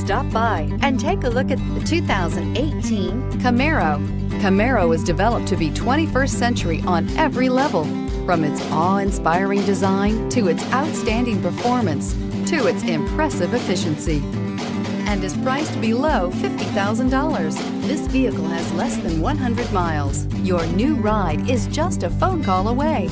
Stop by and take a look at the 2018 Camaro. Camaro is developed to be 21st century on every level, from its awe-inspiring design to its outstanding performance to its impressive efficiency, and is priced below $50,000. This vehicle has less than 100 miles. Your new ride is just a phone call away.